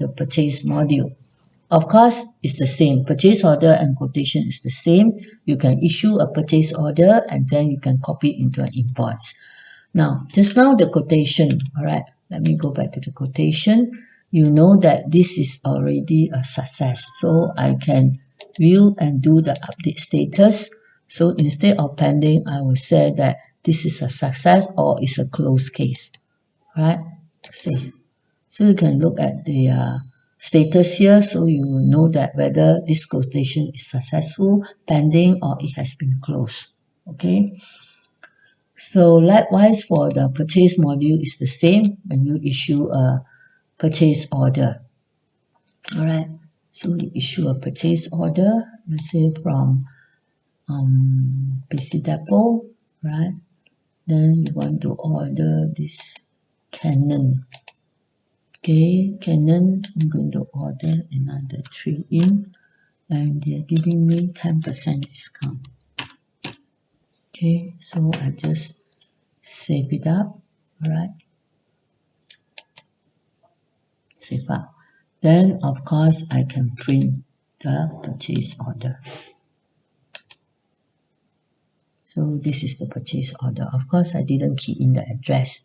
the purchase module. Of course, it's the same. Purchase order and quotation is the same. You can issue a purchase order and then you can copy it into an invoice. Now, just now the quotation, all right, let me go back to the quotation. You know that this is already a success. So I can view and do the update status. So instead of pending, I will say that this is a success or it's a closed case. All right, see. So you can look at the status here, so you will know that whether this quotation is successful, pending, or it has been closed. Okay. So likewise for the purchase module is the same when you issue a purchase order. All right. So you issue a purchase order, let's say from PC Depot, right? Then you want to order this Canon. Okay, Canon, I'm going to order another 3 in, and they're giving me 10% discount. Okay, so I just save it up, alright. Save up. Then, of course, I can print the purchase order. So this is the purchase order. Of course, I didn't key in the address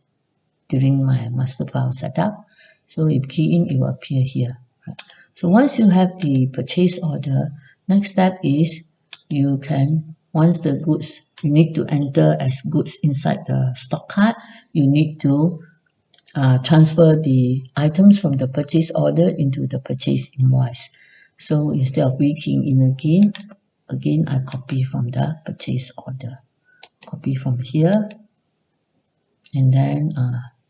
during my master file setup. So if key in, it will appear here. Right. So once you have the purchase order, next step is you can, once the goods, you need to enter as goods inside the stock card. You need to transfer the items from the purchase order into the purchase invoice. So instead of rekeying in again I copy from the purchase order. Copy from here, and then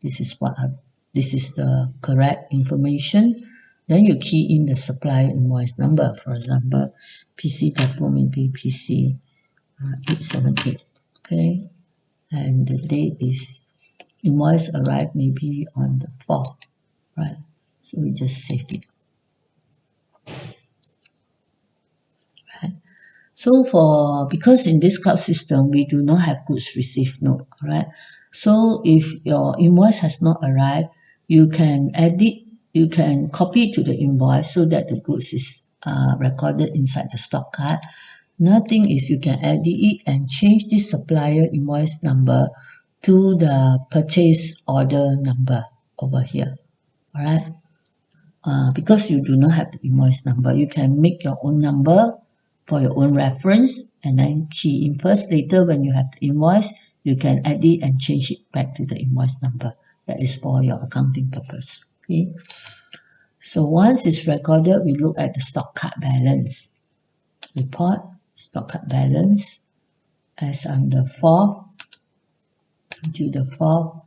this is the correct information. Then you key in the supplier invoice number. For example, PC Depot maybe PC 878. Okay, and the date is invoice arrived maybe on the 4th, right? So we just save it. Right. So because in this cloud system we do not have goods received note, right? So if your invoice has not arrived, you can edit, you can copy it to the invoice so that the goods is recorded inside the stock card. Another thing is you can edit it and change this supplier invoice number to the purchase order number over here. Alright. Because you do not have the invoice number, you can make your own number for your own reference and then key in first. Later when you have the invoice, you can edit and change it back to the invoice number. That is for your accounting purpose. Okay. So once it's recorded, we look at the stock card balance. Report stock card balance as on the 4th until the 4th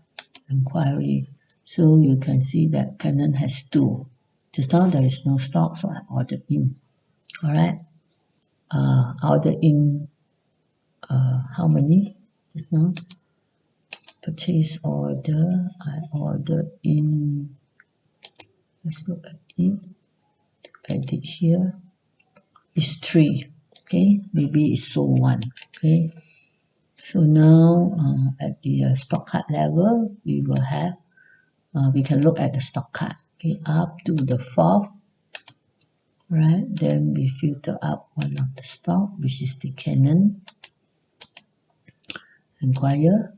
inquiry. So you can see that Canon has 2. Just now there is no stock, so I ordered in. Alright. Ordered in how many just now? Purchase order, I ordered in, let's look at it, edit here, it's 3, okay, maybe it's sold 1, okay. So now at the stock card level, we will have, we can look at the stock card, okay, up to the 4th, right, then we filter up one of the stock, which is the Canon, inquire.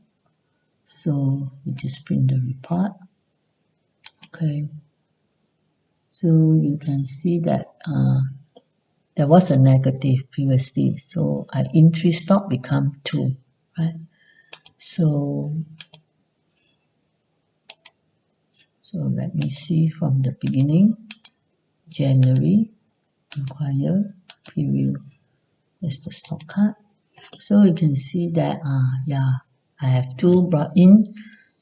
So we just print the report. Okay. So you can see that there was a negative previously. So I in 3 stock become 2, right? So let me see from the beginning. January, inquire, preview. That's the stock card. So you can see that yeah, I have 2 brought in,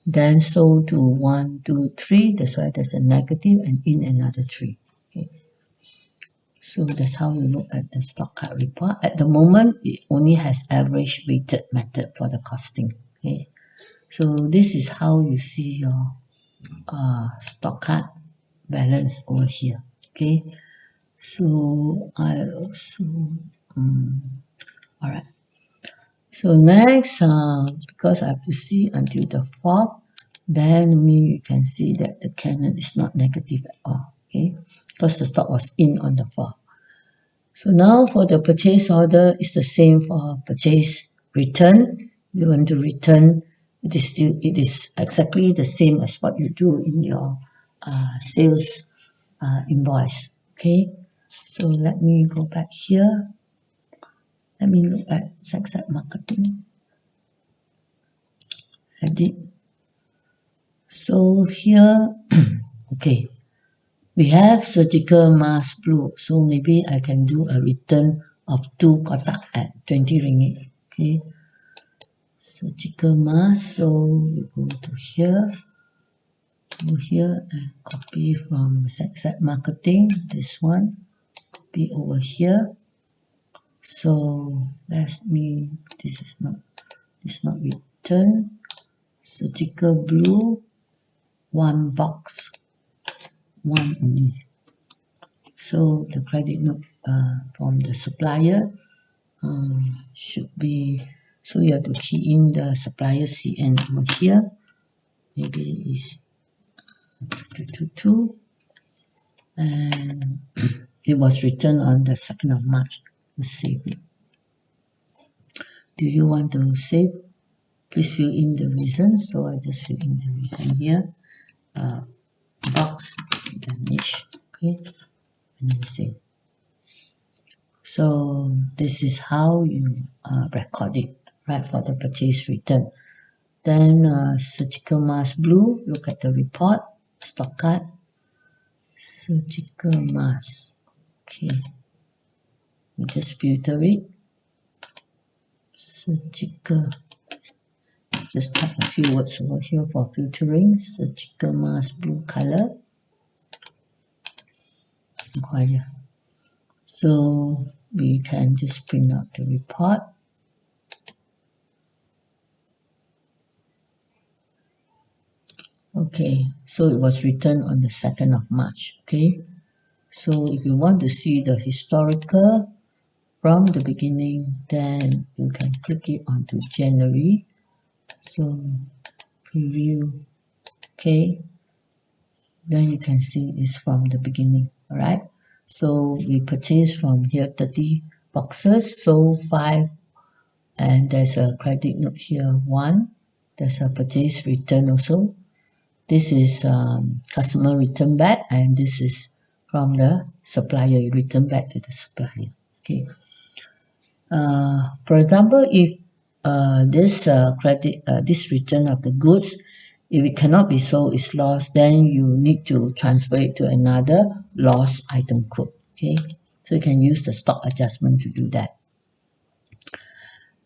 then sold to 1, 2, 3. That's why there's a negative, and in another 3. Okay. So that's how we look at the stock card report. At the moment, it only has average weighted method for the costing. Okay. So this is how you see your stock card balance over here. Okay. So I also all right. So next, because I have to see until the 4th, then you can see that the Canon is not negative at all. okay, because the stock was in on the 4th. So now for the purchase order, it's the same for purchase return. You want to return, it is exactly the same as what you do in your sales invoice. Okay, so let me go back here. Let me look at Success Marketing. Edit. So here, okay, we have surgical mask blue. So maybe I can do a return of 2 kotak at 20 ringgit. Okay, surgical mask. So we go to here, and copy from Success Marketing. This one, copy over here. So let me. This is not return. Surgical blue, 1 box, 1 only. So the credit note from the supplier should be, so you have to key in the supplier CN over here. Maybe it's 222, and it was written on the 2nd of March. Let's save it. Do you want to save? Please fill in the reason. So I just fill in the reason here. Box damage. Okay, and then save. So this is how you record it, right, for the purchase return. Then surgical mask blue, look at the report, stock card, surgical mask. Okay, we just filter it. Surgical, just type a few words over here for filtering. Surgical mask blue color. Inquire. So we can just print out the report. Okay, so it was written on the 2nd of March. Okay, so if you want to see the historical from the beginning, then you can click it onto January. So preview, okay, then you can see it's from the beginning. All right, so we purchased from here 30 boxes, so 5, and there's a credit note here 1. There's a purchase return also. This is customer return back, and this is from the supplier. You return back to the supplier. Okay. For example, if this return of the goods, if it cannot be sold, it's lost, then you need to transfer it to another lost item code. Okay, so you can use the stock adjustment to do that.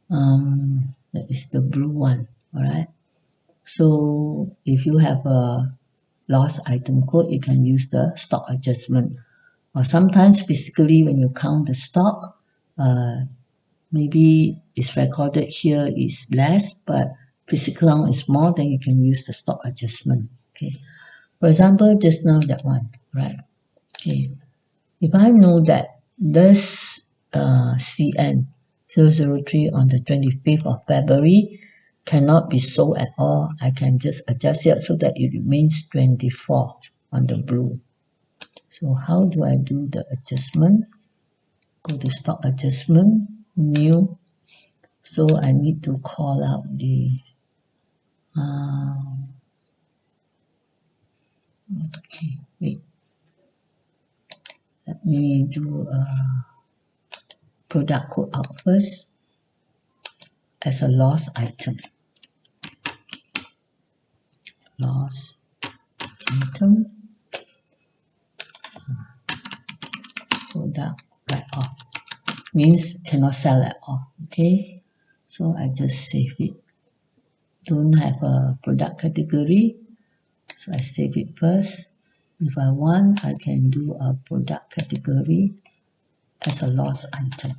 That is the blue one. All right. So if you have a lost item code, you can use the stock adjustment. Or sometimes physically, when you count the stock, maybe it's recorded here is less, but physical count is more, then you can use the stock adjustment. Okay. For example, just now that one, right? Okay. If I know that this CN 003 on the 25th of February cannot be sold at all, I can just adjust it so that it remains 24 on the blue. So how do I do the adjustment? Go to stock adjustment, new. So I need to call out the okay, wait. Let me do a product code out first as a lost item. Lost item. Product write off. Means cannot sell at all. Okay. So I just save it. Don't have a product category. So I save it first. If I want, I can do a product category as a lost item.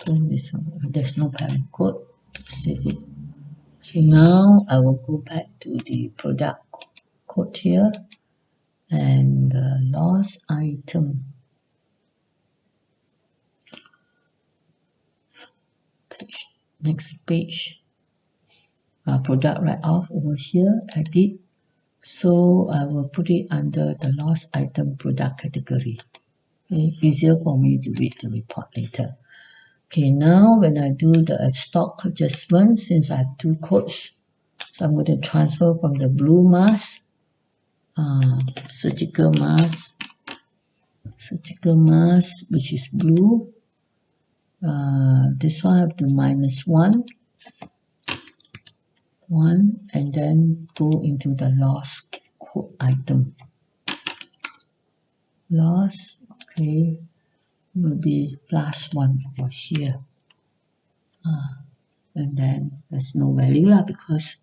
So this one, there's no parent code. Save it. So now I will go back to the product code here and the lost item. next page, product write-off over here, edit. So I will put it under the lost item product category. Okay, easier for me to read the report later. Okay, now when I do the stock adjustment, since I have two codes, so I'm going to transfer from the blue mask, surgical mask, which is blue. This one I have to -1, and then go into the lost code item. Loss, okay, will be +1 over here. And then there's no value lah because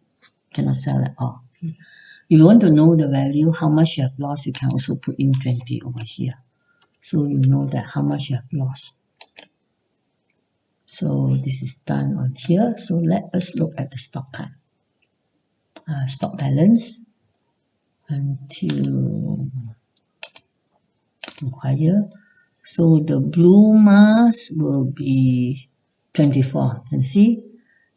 cannot sell at all. If you want to know the value, how much you have lost, you can also put in 20 over here. So you know that how much you have lost. So this is done on here. So let us look at the stock card. Stock balance until inquire. So the blue mask will be 24, you can see,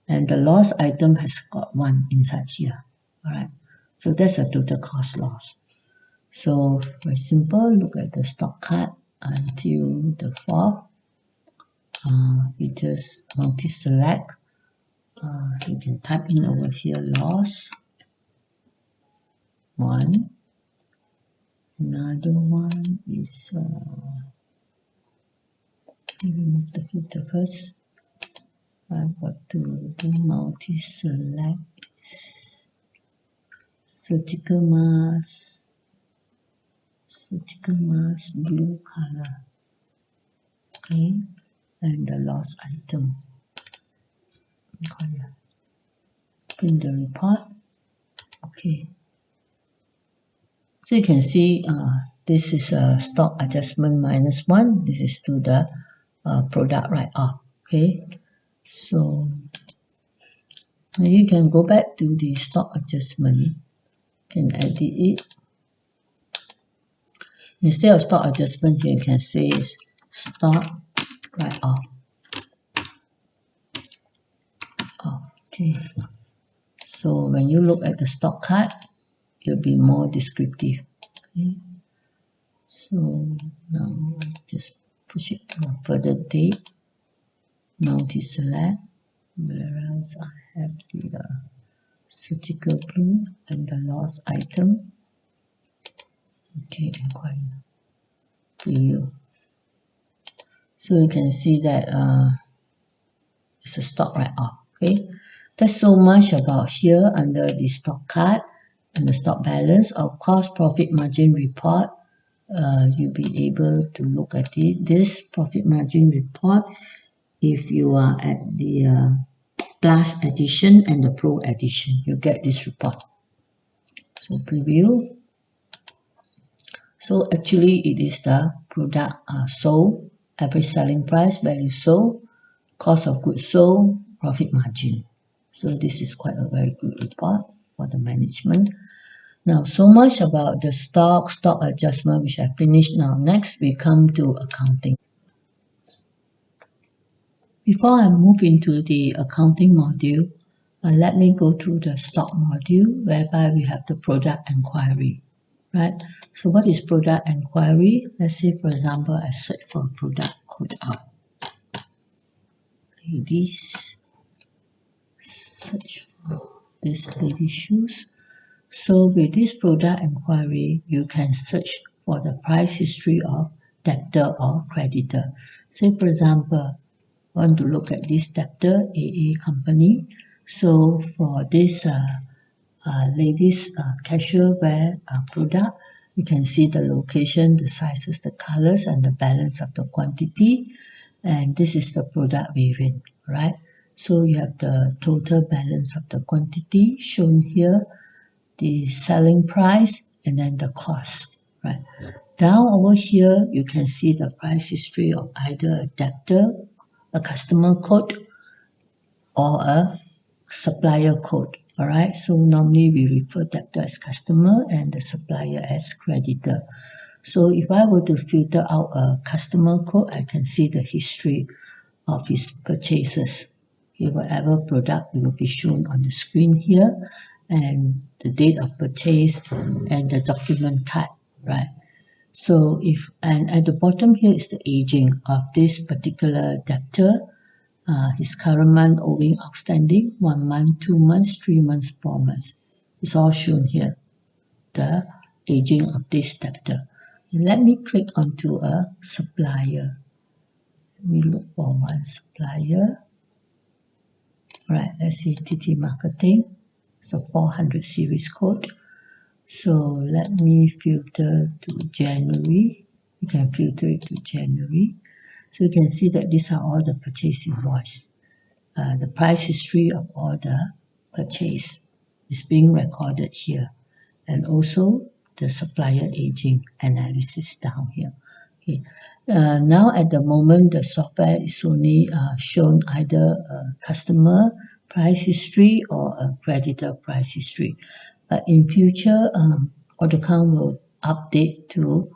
and the lost item has got 1 inside here. Alright, so that's a total cost loss. So very simple, look at the stock card until the 4th. We just multi-select. You can type in over here loss 1. Another one is remove the filter first. I've got to do multi-select. Surgical mask, blue color. Okay, and the lost item. Print the report. Okay. So you can see this is a stock adjustment -1. This is to the product write-off. Okay, so you can go back to the stock adjustment. You can edit it. Instead of stock adjustment, here you can say is stock write-off. Okay, so when you look at the stock card, it'll be more descriptive. Okay, so now just push it to a further date. Multi-select, whereas I have the surgical blue and the lost item. Okay, inquiry. Preview. So you can see that it's a stock write-off. Okay, that's so much about here under the stock card and the stock balance. Of course, profit margin report. You'll be able to look at it. This profit margin report, if you are at the Plus edition and the Pro edition, you get this report. So preview. So actually it is the product sold, average selling price, value sold, cost of goods sold, profit margin. So this is quite a very good report for the management. Now, so much about the stock adjustment, which I finished. Now, next we come to accounting. Before I move into the accounting module, let me go through the stock module, whereby we have the product inquiry, right? So what is product inquiry? Let's say, for example, I search for product code out. Ladies, search for this lady shoes. So with this product inquiry, you can search for the price history of debtor or creditor. Say, for example, want to look at this debtor, AA company. So for this ladies casual wear product, you can see the location, the sizes, the colors, and the balance of the quantity. And this is the product variant, right? So you have the total balance of the quantity shown here, the selling price, and then the cost, right? Down over here, you can see the price history of either a debtor, a customer code, or a supplier code. All right, so normally we refer debtor as customer and the supplier as creditor. So if I were to filter out a customer code, I can see the history of his purchases. okay, whatever product will be shown on the screen here, and the date of purchase and the document type, right? So and at the bottom here is the aging of this particular debtor, his current month owing outstanding, 1 month, 2 months, 3 months, 4 months. It's all shown here, the aging of this debtor. And let me click onto a supplier. Let me look for one supplier. Right, let's see, TT Marketing. It's a 400 series code. So let me filter to January. You can filter it to January. So you can see that these are all the purchase invoice. The price history of all the purchase is being recorded here. And also the supplier aging analysis down here. Okay. Now at the moment, the software is only shown either a customer price history or a creditor price history. But in future, Autocount will update to,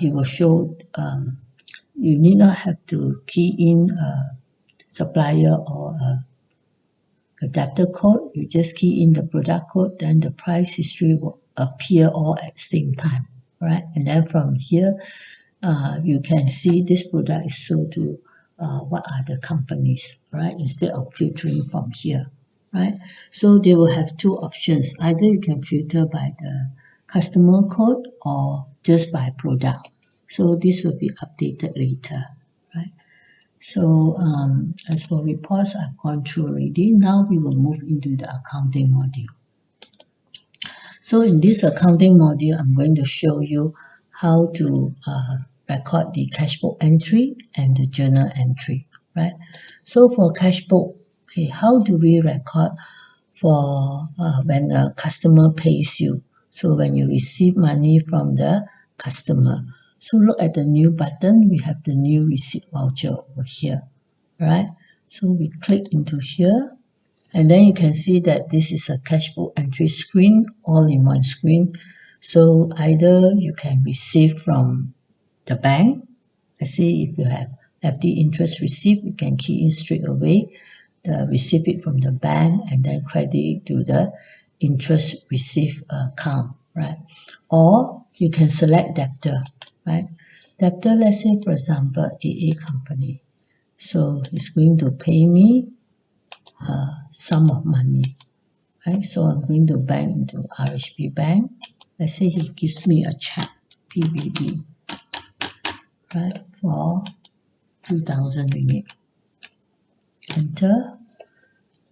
it will show, you need not have to key in a supplier or a adapter code. You just key in the product code, then the price history will appear all at the same time, right? And then from here, you can see this product is sold to what are the companies, right? Instead of filtering from here, right? So they will have two options. Either you can filter by the customer code or just by product. So this will be updated later, right? So as for reports, I've gone through already. Now we will move into the accounting module. So in this accounting module, I'm going to show you how to record the cashbook entry and the journal entry, right? So for cashbook, okay, how do we record for when a customer pays you? So when you receive money from the customer. So look at the new button, we have the new receipt voucher over here, right? So we click into here, and then you can see that this is a cashbook entry screen, all in one screen. So either you can receive from the bank. Let's say if you have FD interest receipt, you can key in straight away the receive it from the bank and then credit it to the interest received account, right? Or you can select debtor, right? Debtor, let's say for example, AA company. So it's going to pay me sum of money, right? So I'm going to bank into RHB Bank. Let's say he gives me a check, PBB, right, for 2,000 ringgit. Enter.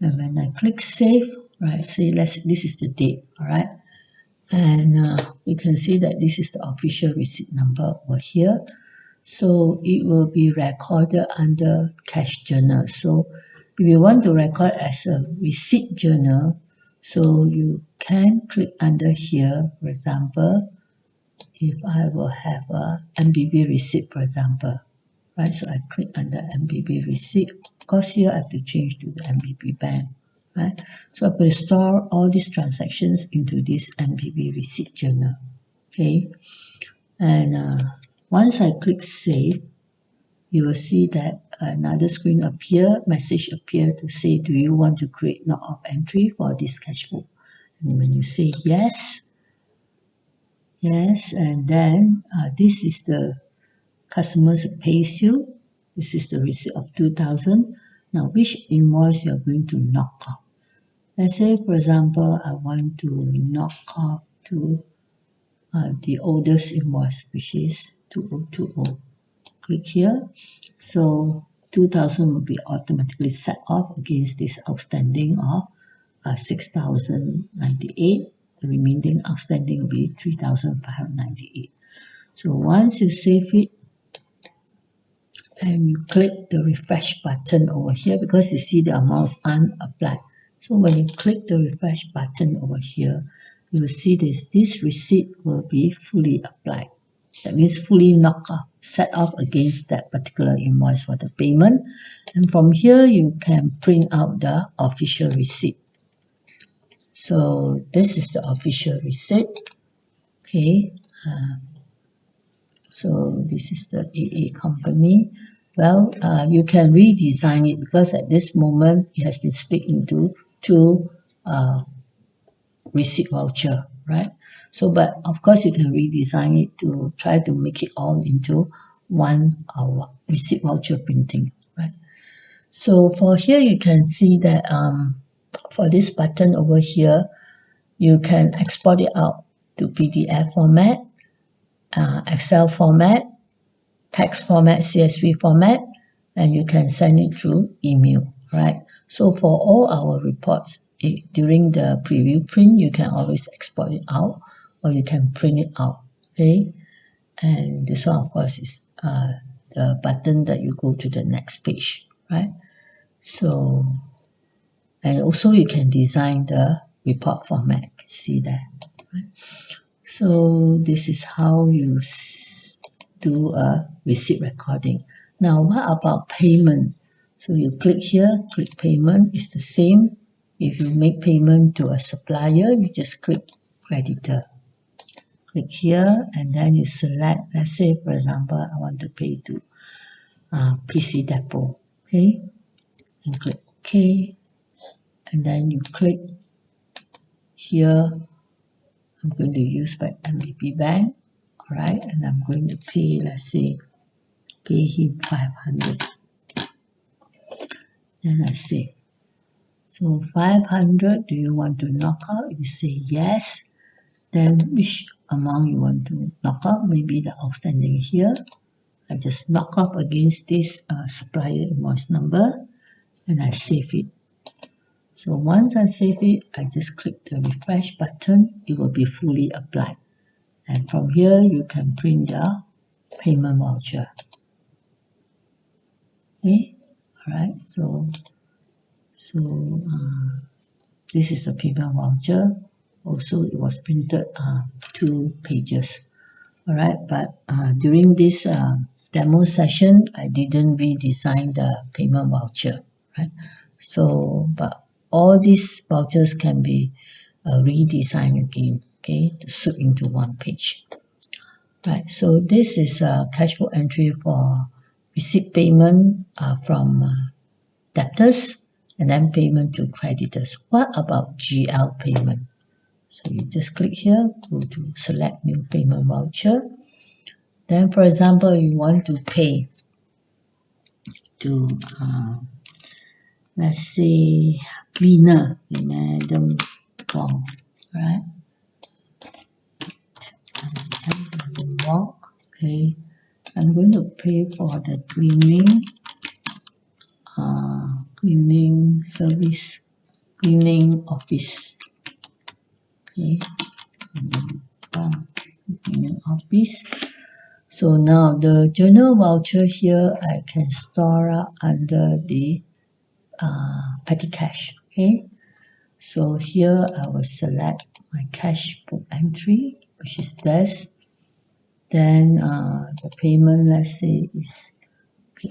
And when I click save, right, say this is the date, all right? And we can see that this is the official receipt number over here. So it will be recorded under cash journal. So if you want to record as a receipt journal, so you can click under here, for example, if I will have a MBB receipt, for example, right? So I click under MBB receipt. Of course, here I have to change to the MBB bank, right? So I'm going to store all these transactions into this MBB receipt journal, okay? And once I click save, you will see that another screen message appear to say, do you want to create log of entry for this cashbook? And when you say yes, and then this is the customer pays you. This is the receipt of 2,000. Now, which invoice you are going to knock off? Let's say, for example, I want to knock off to the oldest invoice, which is 2020. Click here. So 2,000 will be automatically set off against this outstanding of 6,098. The remaining outstanding will be 3,598. So once you save it, and you click the refresh button over here, because you see the amounts unapplied. So when you click the refresh button over here, you will see this receipt will be fully applied. That means fully knocked off, set off against that particular invoice for the payment. And from here, you can print out the official receipt. So this is the official receipt. Okay. So this is the AA company. Well, you can redesign it because at this moment it has been split into two receipt voucher, right? So, but of course you can redesign it to try to make it all into one receipt voucher printing, right? So for here you can see that for this button over here, you can export it out to PDF format, Excel format, text format, CSV format, and you can send it through email, right? So for all our reports, during the preview print, you can always export it out or you can print it out, okay? And this one, of course, is the button that you go to the next page, right? So, and also you can design the report format, you can see that, right? So this is how you do a receipt recording. Now, what about payment? So you click here, click payment. It's the same. If you make payment to a supplier, you just click creditor. Click here and then you select, let's say, for example, I want to pay to PC Depot. Okay, and click OK. And then you click here. I'm going to use my MBB Bank. All right, and I'm going to pay, let's say, pay him 500. Then I say, so 500, do you want to knock out? You say yes. Then which amount you want to knock out? Maybe the outstanding here. I just knock up against this supplier invoice number and I save it. So once I save it, I just click the refresh button. It will be fully applied. And from here, you can print your payment voucher. Okay, all right. So this is the payment voucher. Also, it was printed 2 pages. All right, but during this demo session, I didn't redesign the payment voucher, right? So, but all these vouchers can be redesigned again, okay, to suit into one page. Right, so this is a cashbook entry for receipt payment from debtors and then payment to creditors. What about GL payment? So you just click here, go to select new payment voucher. Then for example, you want to pay to, let's say, cleaner, Madam Wong, right? Madam Wong, okay. I'm going to pay for the cleaning service, cleaning office. Okay, cleaning office. So now the journal voucher here I can store up under the petty cash. Okay, so here I will select my Cashbook Entry, which is this. Then the payment, let's say, is okay.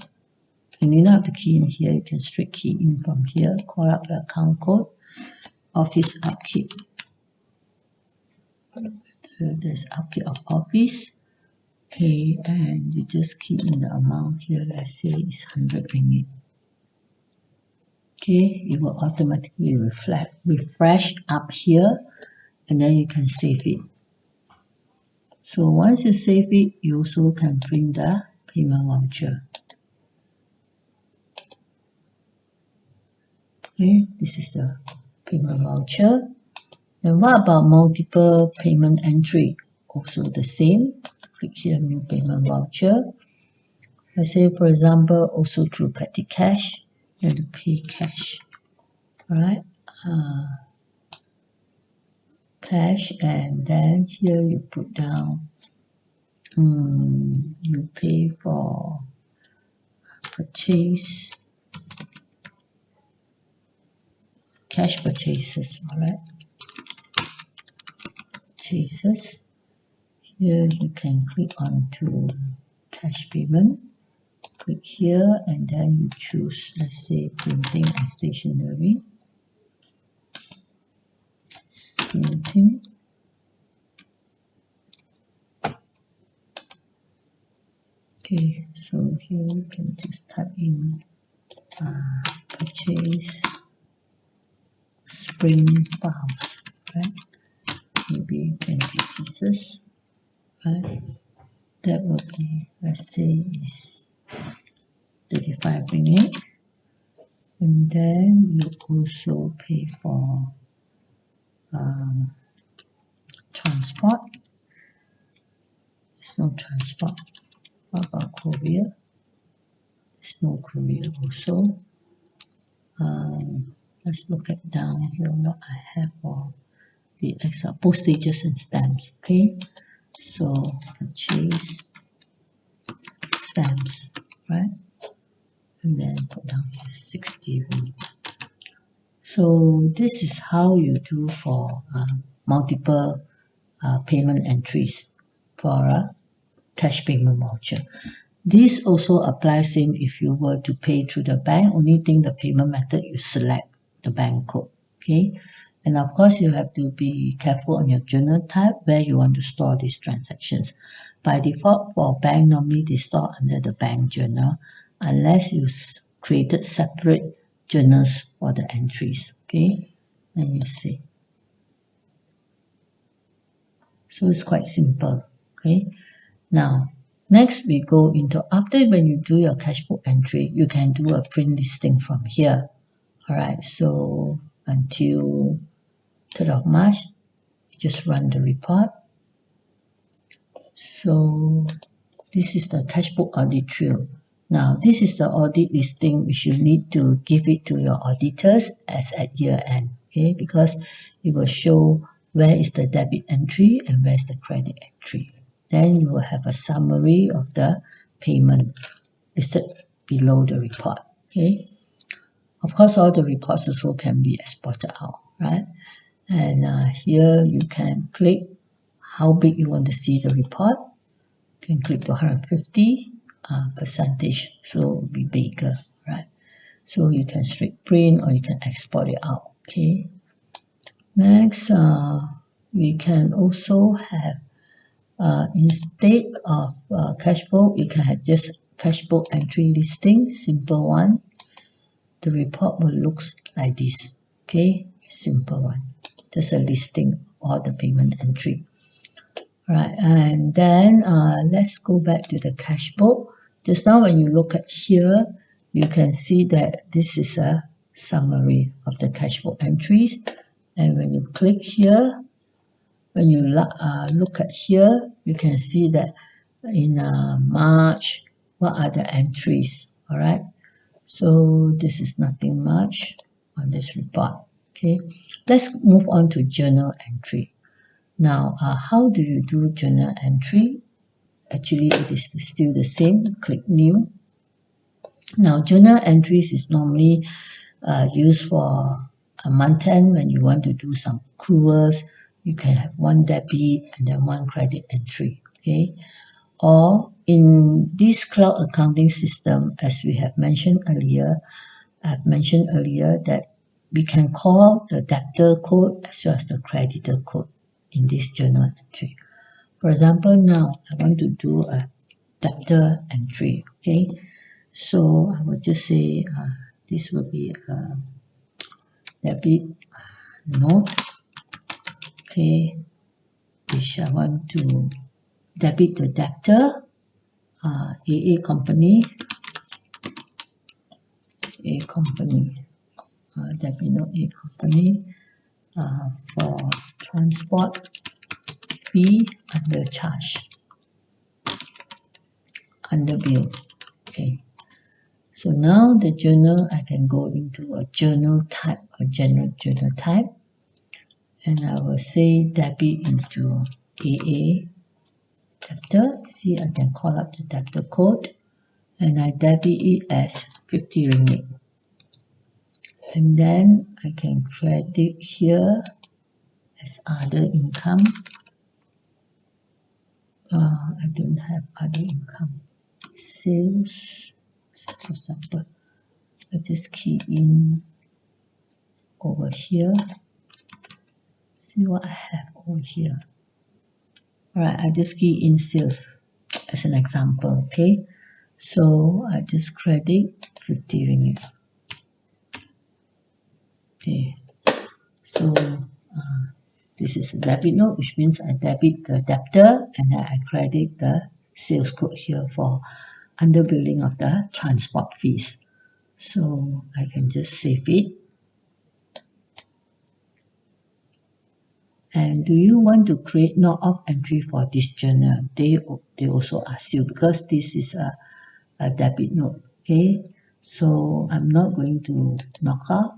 And you don't have to key in here, you can straight key in from here, call up the account code, office upkeep. There's upkeep of office. Okay, and you just key in the amount here, let's say it's 100 ringgit. Okay, it will automatically refresh up here, and then you can save it. So once you save it, you also can print the payment voucher. Okay, this is the payment voucher. And what about multiple payment entry? Also the same. Click here, new payment voucher. Let's say, for example, also through petty cash, you have to pay cash. Alright, cash, and then here you put down, you pay for purchase, cash purchases. Alright, purchases. Here you can click on to cash payment. Click here and then you choose, let's say, printing and stationery. Printing. Okay, so here you can just type in purchase spring files, right? Maybe 20 pieces, right? That would be, let's say, is 35 ringgit. And then you also pay for transport. There's no transport. What about courier? There's no courier also. Let's look at down here what I have for the extra postages and stamps. Okay, so purchase stamps, right? And then put down here 60 ringgit. So this is how you do for multiple payment entries for a cash payment voucher. This also applies same if you were to pay through the bank. Only thing the payment method you select the bank code. Okay, and of course you have to be careful on your journal type where you want to store these transactions. By default for bank, normally they store under the bank journal unless you created separate journals for the entries. Okay, and you see. So it's quite simple. Okay, now next we go into, after when you do your cashbook entry, you can do a print listing from here. Alright, so until 3rd of March, you just run the report. So this is the cashbook audit trail. Now this is the audit listing which you need to give it to your auditors as at year end. Okay, because it will show where is the debit entry and where is the credit entry. Then you will have a summary of the payment listed below the report. Okay, of course all the reports also can be exported out, right? And here you can click how big you want to see the report. You can click to 150 percentage, so it will be bigger, right? So you can straight print or you can export it out. Okay, next we can also have instead of cashbook, you can have just cashbook entry listing, simple one. The report will look like this. Okay, simple one. Just a listing of all the payment entry. Right, and then let's go back to the cashbook. Just now when you look at here, you can see that this is a summary of the cashbook entries. And when you click here, when you look at here, you can see that in March, what are the entries? All right, so this is nothing much on this report. Okay, let's move on to journal entry. Now, how do you do journal entry? Actually, it is still the same. Click new. Now, journal entries is normally used for a month end when you want to do some accruals. You can have one debit and then one credit entry. Okay, or in this cloud accounting system, as we have mentioned earlier, I've mentioned earlier that we can call the debtor code as well as the creditor code in this journal entry. For example, now I want to do a debtor entry. Okay, so I will just say this will be a debit note. Okay, which I want to debit the debtor, AA company, debit note A company for transport fee under charge, under bill. Okay, so now the journal, I can go into a journal type, a general journal type, and I will say debit into AA debtor. See, I can call up the debtor code and I debit it as 50 ringgit. And then I can credit here as other income. I don't have other income. Sales, for example, I just key in over here. See what I have over here. Alright, I just key in sales as an example. Okay, So I just credit 50 ringgit. Okay, so this is a debit note, which means I debit the debtor and then I credit the sales code here for under billing of the transport fees. So I can just save it. And do you want to create knock-off entry for this journal? They also ask you, because this is a debit note. Okay, so I'm not going to knock off,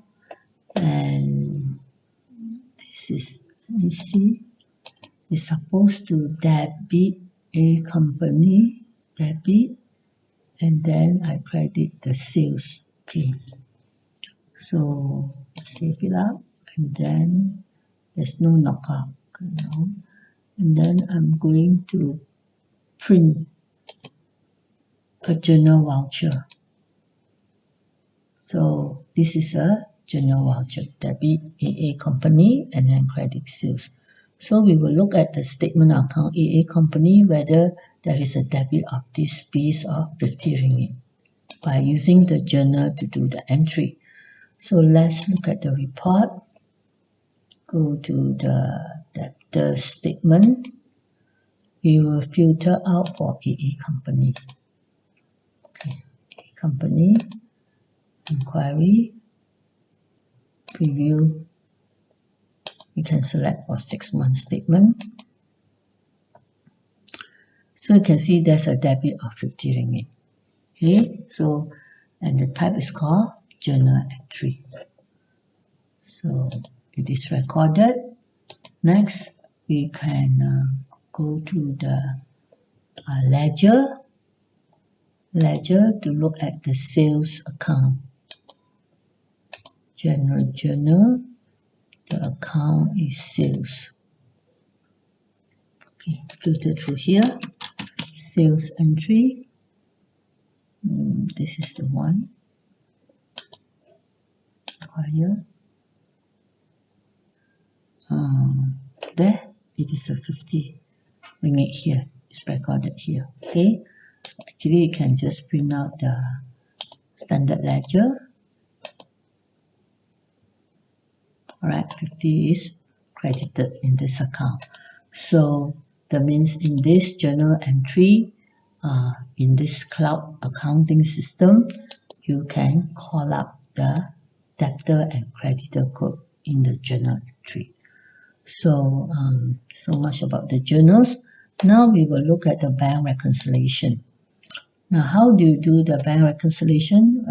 and this is, let me see, it's supposed to debit a company, debit, and then I credit the sales. Okay, so save it up, and then there's no knockout, and then I'm going to print a journal voucher. So this is a journal voucher, debit AA company and then credit sales. So we will look at the statement account AA company whether there is a debit of this piece of 50 ringgit by using the journal to do the entry. So let's look at the report. Go to the statement. We will filter out for AA company. Okay, AA company, inquiry, preview. You can select for 6-month statement. So you can see there's a debit of 50 ringgit. Okay, so, and the type is called journal entry. So it is recorded. Next, we can go to the ledger to look at the sales account. General journal, the account is sales. Okay, filter through here, sales entry. This is the one. Acquire. There, it is a 50 ringgit here. It's recorded here. Okay, actually you can just print out the standard ledger. Alright, 50 is credited in this account. So that means in this journal entry, in this cloud accounting system, you can call up the debtor and creditor code in the journal entry. So, so much about the journals. Now we will look at the bank reconciliation. Now, how do you do the bank reconciliation?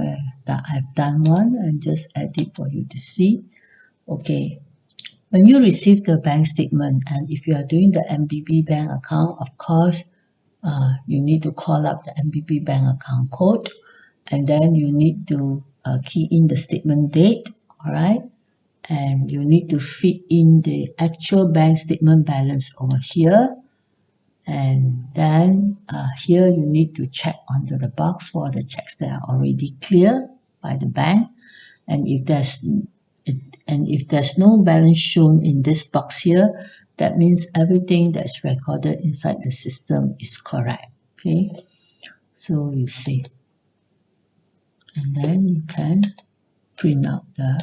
That I've done one and just add it for you to see. Okay, when you receive the bank statement, and if you are doing the MBB bank account, of course, you need to call up the MBB bank account code, and then you need to key in the statement date, all right? And you need to fit in the actual bank statement balance over here. And then here you need to check under the box for the checks that are already cleared by the bank. And if there's no balance shown in this box here, that means everything that's recorded inside the system is correct. Okay, so you save, and then you can print out the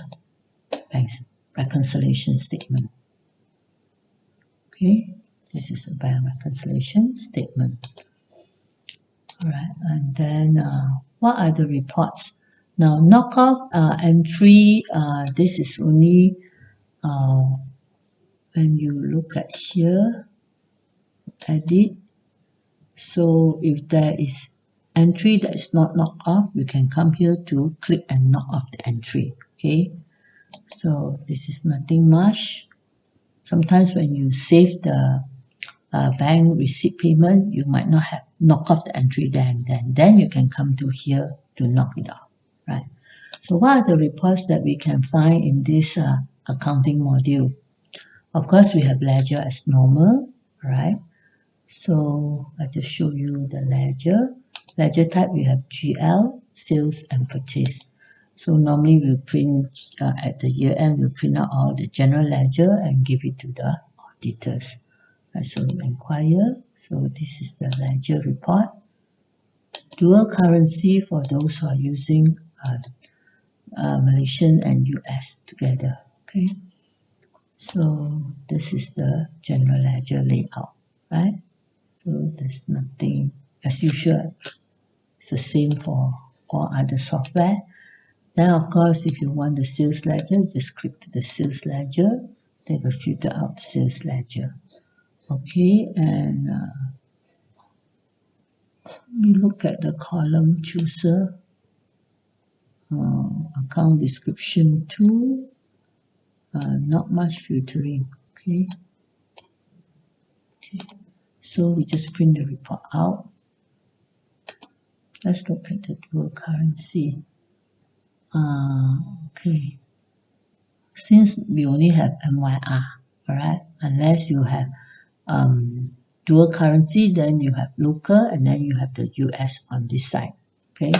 bank reconciliation statement. Okay, this is a bank reconciliation statement. All right, and then what are the reports? Now, knockoff entry, this is only when you look at here, edit. So if there is entry that is not knocked off, you can come here to click and knock off the entry. Okay, so this is nothing much. Sometimes when you save the bank receipt payment, you might not have knocked off the entry then you can come to here to knock it off, right? So what are the reports that we can find in this accounting module? Of course, we have ledger as normal, right? So I just show you the ledger. Ledger type, we have GL, sales and purchase. So normally we'll print at the year end, we'll print out all the general ledger and give it to the auditors. Right, so we inquire. So this is the ledger report. dual currency for those who are using Malaysian and US together. Okay, so this is the general ledger layout, right? So there's nothing as usual. It's the same for all other software. Then of course, if you want the sales ledger, just click to the sales ledger. They will filter out the sales ledger. Okay, and we look at the column chooser, account description 2, not much filtering. Okay, so we just print the report out. Let's look at the dual currency. Okay, since we only have MYR, alright, unless you have dual currency, then you have local, and then you have the US on this side. Okay,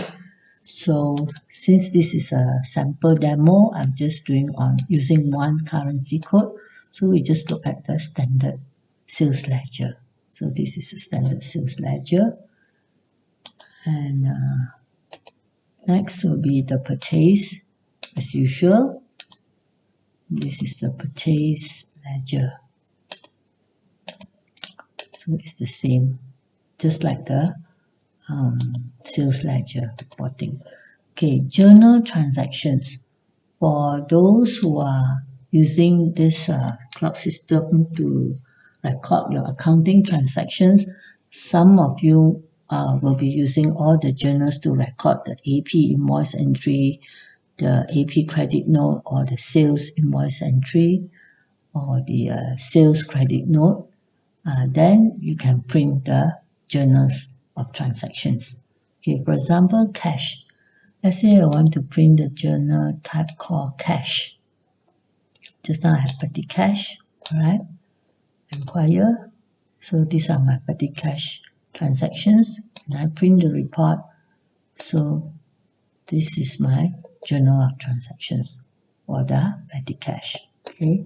so since this is a sample demo, I'm just doing on using one currency code. So we just look at the standard sales ledger. So this is a standard sales ledger, and next will be the purchase as usual. This is the purchase ledger. So it's the same, just like the sales ledger reporting. Okay, journal transactions. For those who are using this cloud system to record your accounting transactions, some of you will be using all the journals to record the AP invoice entry, the AP credit note, or the sales invoice entry, or the sales credit note. Then you can print the journals of transactions. Okay, for example, cash. Let's say I want to print the journal type called cash. Just now I have petty cash, alright? Inquire. So these are my petty cash transactions, and I print the report. So this is my journal of transactions for the petty cash. Okay.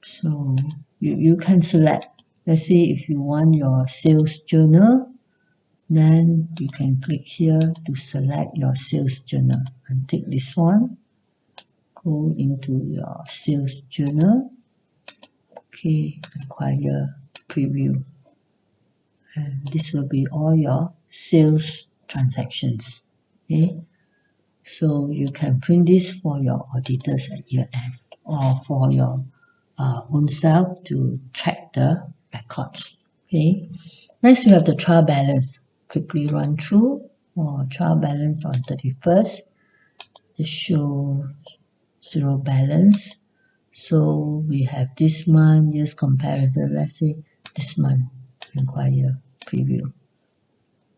So you can select. Let's say if you want your sales journal, then you can click here to select your sales journal and take this one, go into your sales journal. Okay, acquire, preview, and this will be all your sales transactions. Okay, so you can print this for your auditors at year end or for your own self to track the records. Okay, next we have the trial balance. Quickly run through for trial balance on 31st. Just show zero balance. So we have this month, year's comparison. Let's say this month, inquire, preview.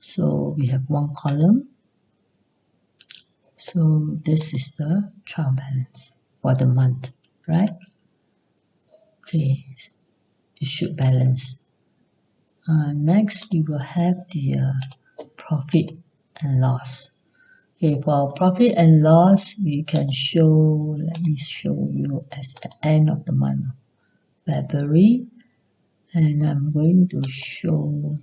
So we have one column. So this is the trial balance for the month, right? Okay, issued balance. Next, we will have the profit and loss. Okay, for profit and loss, we can show, let me show you as the end of the month, February. And I'm going to show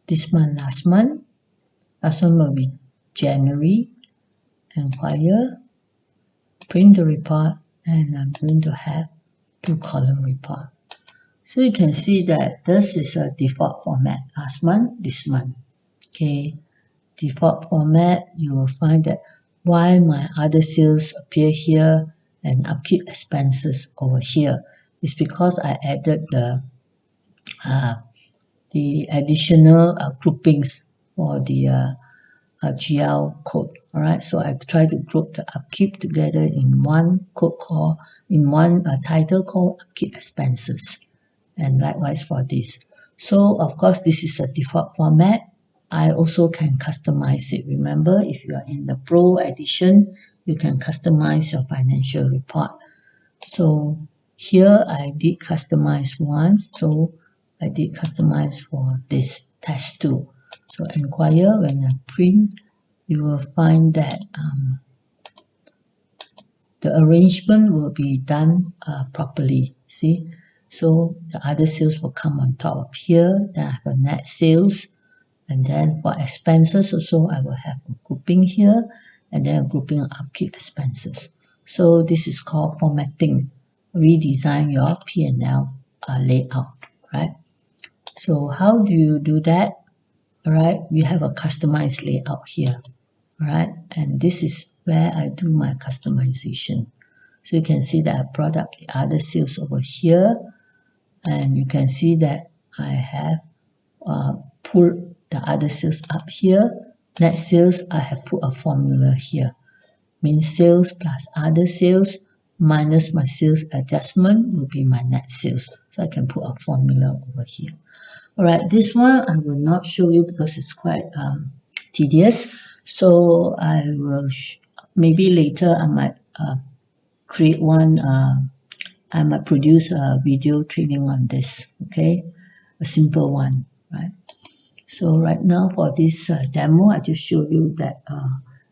this month, last month. Last one will be January. Inquire, print the report, and I'm going to have 2-column report. So you can see that this is a default format, last month, this month. Okay, default format, you will find that why my other sales appear here and upkeep expenses over here is because I added the additional groupings for the GL code. Alright, so I try to group the upkeep together in one code called, in one title called upkeep expenses. And likewise for this. So of course this is a default format. I also can customize it. Remember, if you are in the Pro edition, you can customize your financial report. So here I did customize once, so I did customize for this test too. So inquire, when I print, you will find that the arrangement will be done properly. See, so the other sales will come on top of here. Then I have a net sales, And then for expenses also, I will have a grouping here, and then a grouping of upkeep expenses. So this is called formatting, redesign your P&L layout, right? So how do you do that? All right, we have a customized layout here, all right? And this is where I do my customization. So you can see that I brought up the other sales over here, and you can see that I have pulled the other sales up here. Net sales, I have put a formula here. Means sales plus other sales minus my sales adjustment will be my net sales. So I can put a formula over here. Alright, this one I will not show you because it's quite tedious. So I will, maybe later I might create one, I might produce a video training on this, okay? A simple one, right? So right now for this demo, I just show you that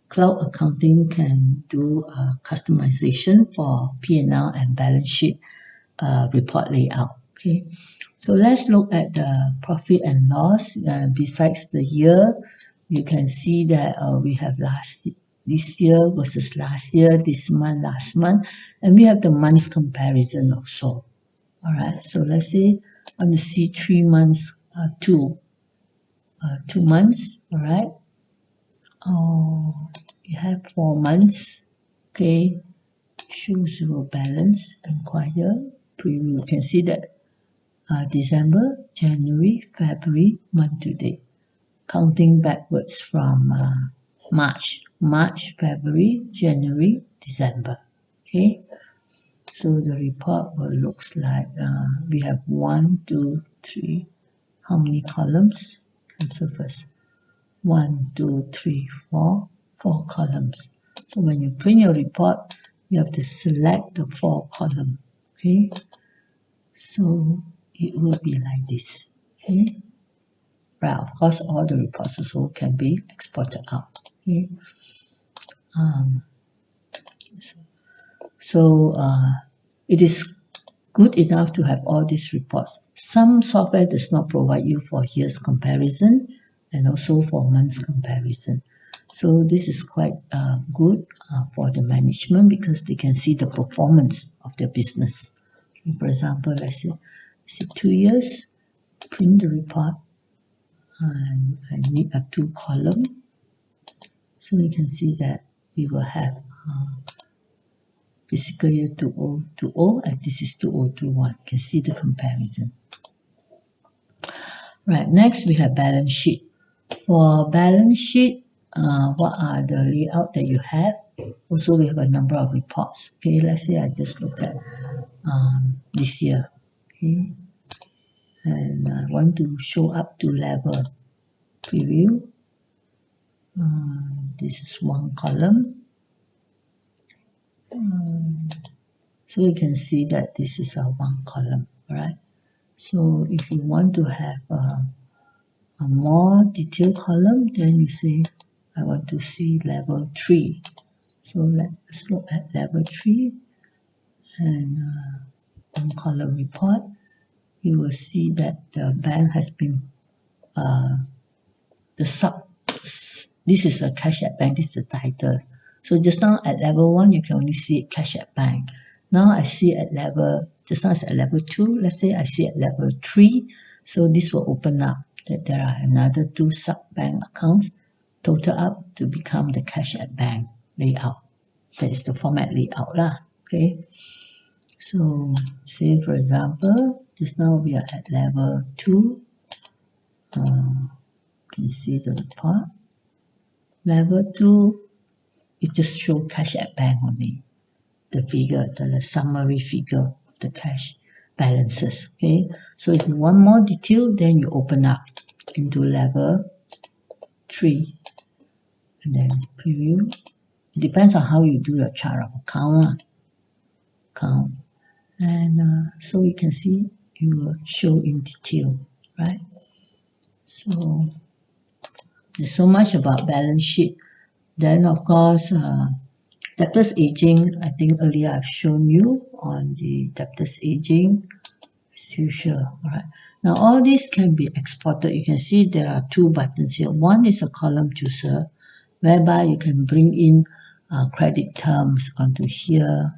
cloud accounting can do customization for P&L and balance sheet report layout. Okay, so let's look at the profit and loss. Besides the year, you can see that we have this year versus last year, this month, last month, and we have the months comparison also. All right, so let's say I want to see 3 months, 2 months. All right. Oh, you have 4 months. Okay, show zero balance, inquire, preview. You can see that December, January, February, month to date. Counting backwards from March, February, January, December. Okay, so the report will looks like we have 1, 2, 3. How many columns? Cancel first. 1, 2, 3, 4. 4 columns. So when you print your report, you have to select the 4 column. Okay, so it will be like this. Okay, right, of course all the reports also can be exported out. Okay, so it is good enough to have all these reports. Some software does not provide you for years comparison and also for months comparison. So this is quite good for the management because they can see the performance of their business. Okay, for example, let's say 2 years, print the report, and I need a 2 column. So you can see that we will have fiscal year 2020 and this is 2021. You can see the comparison. Right, next we have balance sheet. For balance sheet, what are the layout that you have? Also, we have a number of reports. Okay, let's say I just look at this year. Okay, and I want to show up to level preview. This is 1 column. So you can see that this is a 1 column, right? So if you want to have a more detailed column, then you say, I want to see level 3. So let's look at level 3 and 1 column report. You will see that the bank has been, this is a cash at bank, this is the title. So just now at level 1, you can only see cash at bank. Now I see at level, just now it's at level 2, let's say I see at level 3. So this will open up that there are another 2 sub-bank accounts total up to become the cash at bank layout. That is the format layout lah. Okay. So say for example, just now we are at level 2. You can see the report. Level 2, it just shows cash at bank only. The figure, the summary figure of the cash balances. Okay. So if you want more detail, then you open up into level 3 and then preview. It depends on how you do your chart of account. And so you can see it will show in detail, right? So there's so much about balance sheet. Then of course, debtors aging. I think earlier I've shown you on the debtors aging. as usual. All right. Now all this can be exported. You can see there are two buttons here. One is a column chooser, whereby you can bring in credit terms onto here.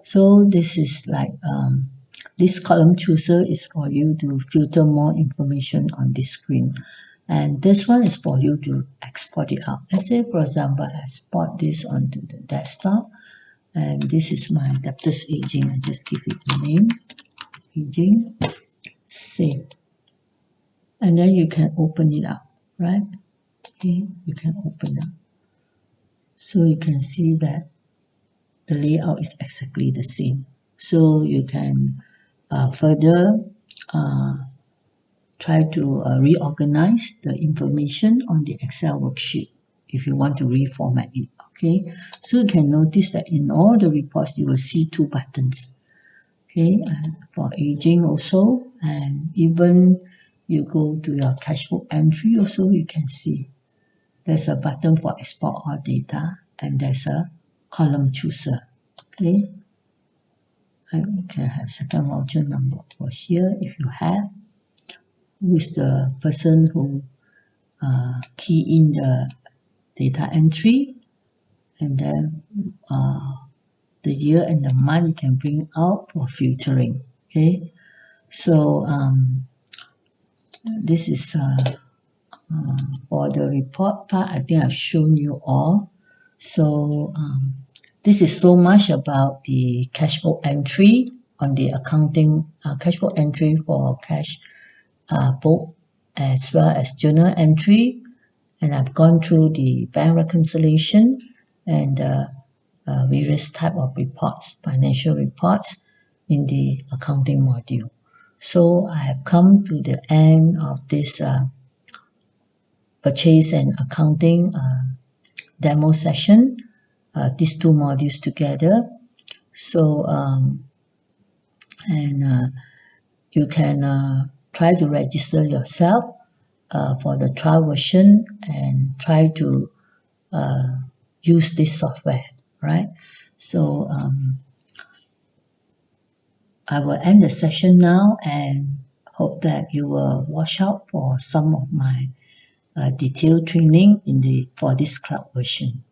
So this is like this column chooser is for you to filter more information on this screen, and this one is for you to export it out. Let's say, for example, I export this onto the desktop, and this is my debtors aging. I just give it a name, aging, save, and then you can open it up, right? Okay, you can open up, so you can see that the layout is exactly the same. So you can further try to reorganize the information on the Excel worksheet if you want to reformat it. Okay, so you can notice that in all the reports you will see two buttons. Okay, for aging also, and even you go to your Cashbook Entry also, you can see there's a button for export all data, and there's a column chooser. Okay, you can have second voucher number for here if you have. Who is the person who key in the data entry, and then the year and the month you can bring out for filtering. Okay, so this is for the report part. I think I've shown you all. So this is so much about the cashbook entry on the accounting cashbook entry for cash book, as well as journal entry, and I've gone through the bank reconciliation and various type of reports, financial reports in the accounting module. So I have come to the end of this purchase and accounting demo session, these two modules together. So you can try to register yourself for the trial version and try to use this software, right? So I will end the session now and hope that you will watch out for some of my detailed training for this cloud version.